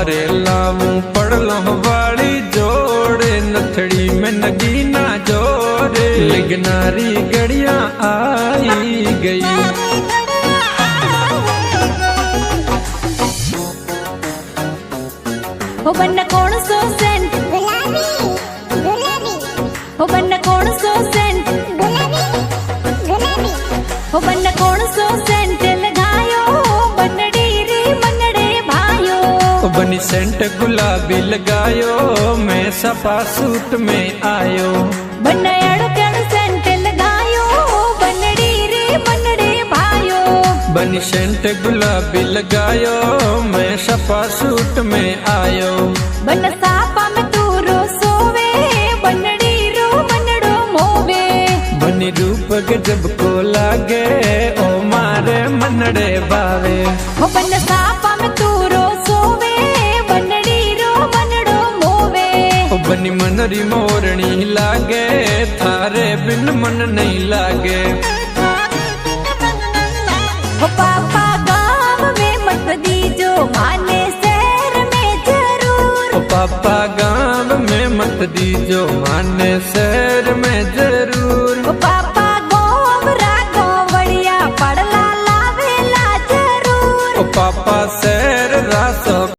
मोरे लाऊं पड़लो वाली जोड़े नथड़ी में नगीना जोड़े लगनारी गड़िया आई गई। हो बन्ना कौन सो सेंट गुलाबी गुलाबी, हो बन्ना कौन सो सेंट गुलाबी गुलाबी, हो बन्ना कौन सो सेंट लगायो बनड़ी रे मनड़े भायो। बनी सेंट गुलाबी लगायो मैं सपा सूट में आयो। बन्ना अड़ कड़ सेंट लगायो बनड़ी रे मनड़े भायो। बनी सेंट गुलाबी लगायो मैं सपा सूट में आयो। बन सापा में तू रो सोवे बनड़ी रो मनड़ो मोवे। बनी रूप गजब को लागे ओ मारे मनड़े बावे। हो बन सापा में तू रो सोवे बनड़ी रो मनड़ो मोवे। ओ बनी मनरी मोरनी लागे थारे बिन मन नहीं लागे। हो पापा गाँव में मत दीजो माने शहर में जरूर। ओ पापा गाँव में मत दीजो माने शहर में